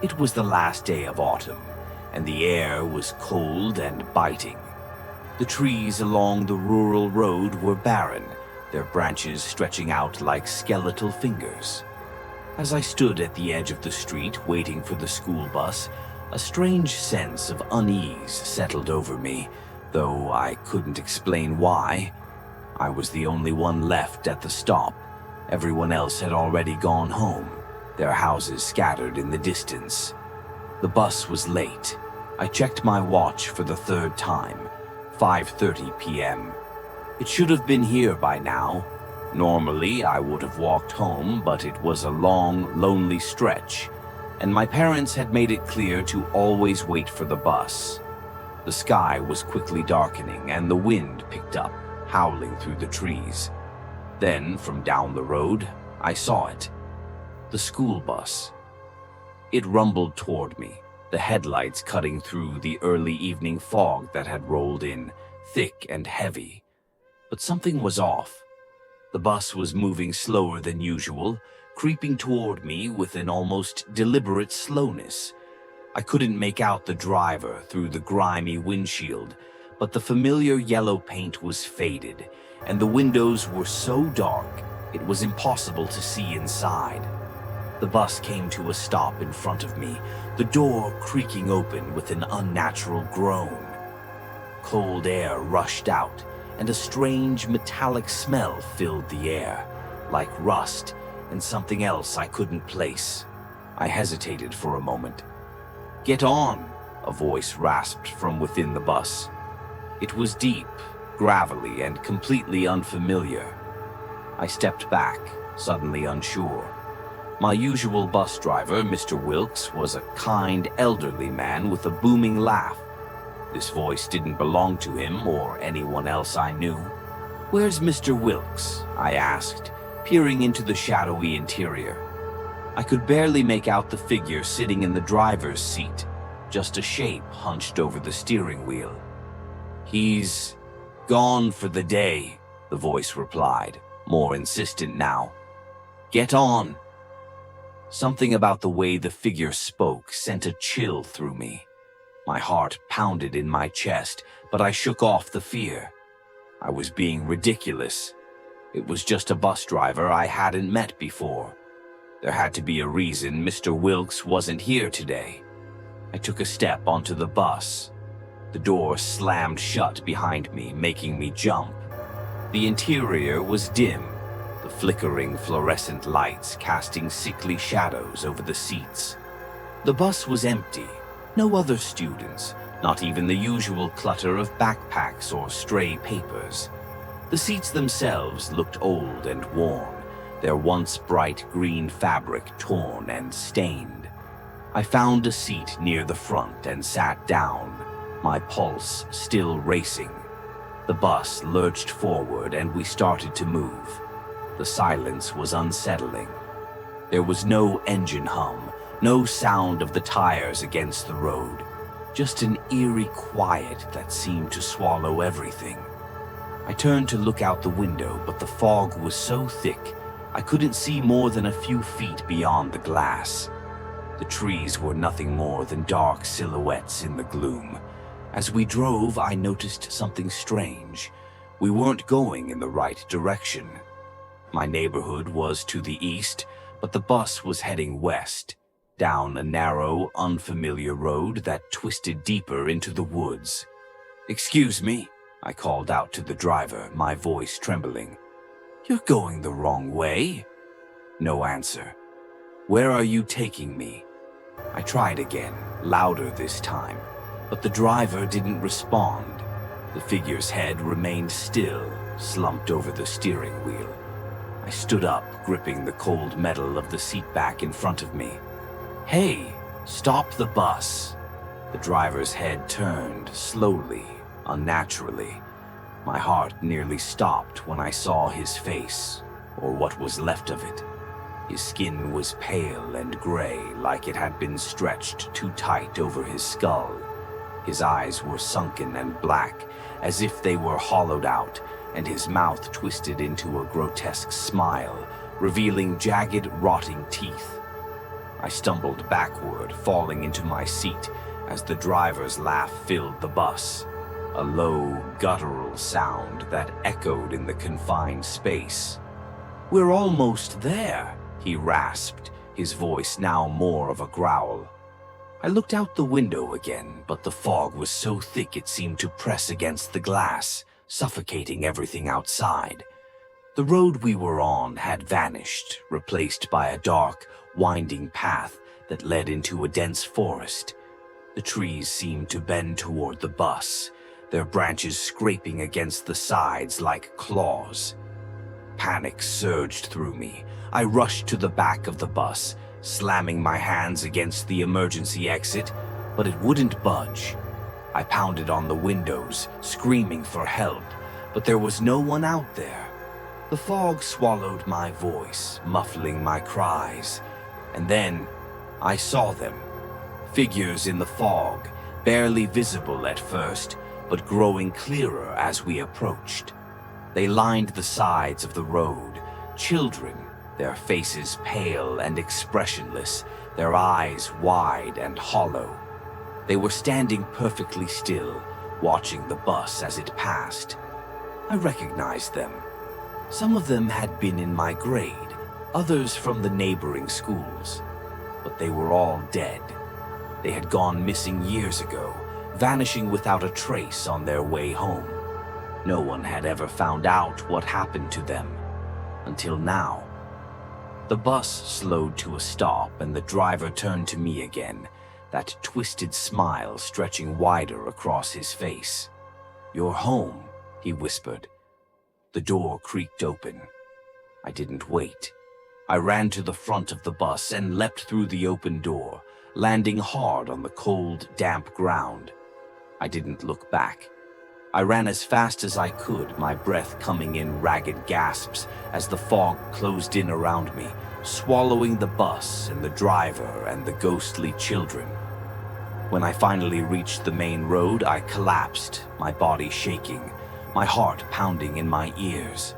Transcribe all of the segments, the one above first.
It was the last day of autumn, and the air was cold and biting. The trees along the rural road were barren, their branches stretching out like skeletal fingers. As I stood at the edge of the street waiting for the school bus, a strange sense of unease settled over me, though I couldn't explain why. I was the only one left at the stop. Everyone else had already gone home, their houses scattered in the distance. The bus was late. I checked my watch for the third time, 5:30 p.m. It should have been here by now. Normally, I would have walked home, but it was a long, lonely stretch, and my parents had made it clear to always wait for the bus. The sky was quickly darkening, and the wind picked up, howling through the trees. Then, from down the road, I saw it. The school bus. It rumbled toward me, the headlights cutting through the early evening fog that had rolled in, thick and heavy. But something was off. The bus was moving slower than usual, creeping toward me with an almost deliberate slowness. I couldn't make out the driver through the grimy windshield, but the familiar yellow paint was faded, and the windows were so dark it was impossible to see inside. The bus came to a stop in front of me, the door creaking open with an unnatural groan. Cold air rushed out, and a strange metallic smell filled the air, like rust and something else I couldn't place. I hesitated for a moment. "Get on," a voice rasped from within the bus. It was deep, gravelly, and completely unfamiliar. I stepped back, suddenly unsure. My usual bus driver, Mr. Wilkes, was a kind, elderly man with a booming laugh. This voice didn't belong to him or anyone else I knew. "Where's Mr. Wilkes?" I asked, peering into the shadowy interior. I could barely make out the figure sitting in the driver's seat, just a shape hunched over the steering wheel. "He's gone for the day," the voice replied, more insistent now. "Get on." Something about the way the figure spoke sent a chill through me. My heart pounded in my chest, but I shook off the fear. I was being ridiculous. It was just a bus driver I hadn't met before. There had to be a reason Mr. Wilkes wasn't here today. I took a step onto the bus. The door slammed shut behind me, making me jump. The interior was dim, the flickering fluorescent lights casting sickly shadows over the seats. The bus was empty. No other students, not even the usual clutter of backpacks or stray papers. The seats themselves looked old and worn, their once bright green fabric torn and stained. I found a seat near the front and sat down, my pulse still racing. The bus lurched forward and we started to move. The silence was unsettling. There was no engine hum, no sound of the tires against the road, just an eerie quiet that seemed to swallow everything. I turned to look out the window, but the fog was so thick I couldn't see more than a few feet beyond the glass. The trees were nothing more than dark silhouettes in the gloom. As we drove, I noticed something strange. We weren't going in the right direction. My neighborhood was to the east, but the bus was heading west, down a narrow, unfamiliar road that twisted deeper into the woods. "Excuse me," I called out to the driver, my voice trembling. "You're going the wrong way." No answer. "Where are you taking me?" I tried again, louder this time, but the driver didn't respond. The figure's head remained still, slumped over the steering wheel. I stood up, gripping the cold metal of the seat back in front of me. "Hey, stop the bus." The driver's head turned, slowly, unnaturally. My heart nearly stopped when I saw his face, or what was left of it. His skin was pale and gray, like it had been stretched too tight over his skull. His eyes were sunken and black, as if they were hollowed out, and his mouth twisted into a grotesque smile, revealing jagged, rotting teeth. I stumbled backward, falling into my seat as the driver's laugh filled the bus, a low, guttural sound that echoed in the confined space. "We're almost there," he rasped, his voice now more of a growl. I looked out the window again, but the fog was so thick it seemed to press against the glass, suffocating everything outside. The road we were on had vanished, replaced by a dark, winding path that led into a dense forest. The trees seemed to bend toward the bus, their branches scraping against the sides like claws. Panic surged through me. I rushed to the back of the bus, slamming my hands against the emergency exit, but it wouldn't budge. I pounded on the windows, screaming for help, but there was no one out there. The fog swallowed my voice, muffling my cries. And then I saw them. Figures in the fog, barely visible at first, but growing clearer as we approached. They lined the sides of the road, children, their faces pale and expressionless, their eyes wide and hollow. They were standing perfectly still, watching the bus as it passed. I recognized them. Some of them had been in my grade, others from the neighboring schools. But they were all dead. They had gone missing years ago, vanishing without a trace on their way home. No one had ever found out what happened to them, until now. The bus slowed to a stop and the driver turned to me again, that twisted smile stretching wider across his face. "You're home," he whispered. The door creaked open. I didn't wait. I ran to the front of the bus and leapt through the open door, landing hard on the cold, damp ground. I didn't look back. I ran as fast as I could, my breath coming in ragged gasps as the fog closed in around me, swallowing the bus and the driver and the ghostly children. When I finally reached the main road, I collapsed, my body shaking, my heart pounding in my ears.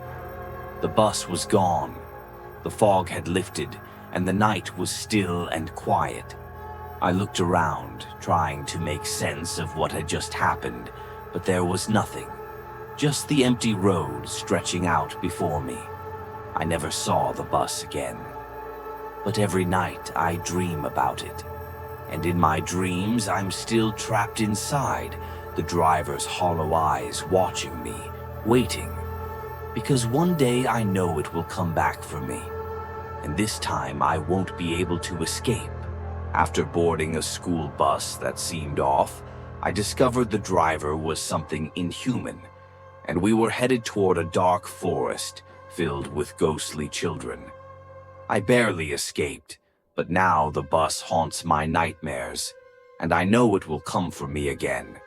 The bus was gone. The fog had lifted, and the night was still and quiet. I looked around, trying to make sense of what had just happened, but there was nothing. Just the empty road stretching out before me. I never saw the bus again. But every night I dream about it. And in my dreams, I'm still trapped inside, the driver's hollow eyes watching me, waiting. Because one day I know it will come back for me. And this time I won't be able to escape. After boarding a school bus that seemed off, I discovered the driver was something inhuman, and we were headed toward a dark forest filled with ghostly children. I barely escaped, but now the bus haunts my nightmares, and I know it will come for me again.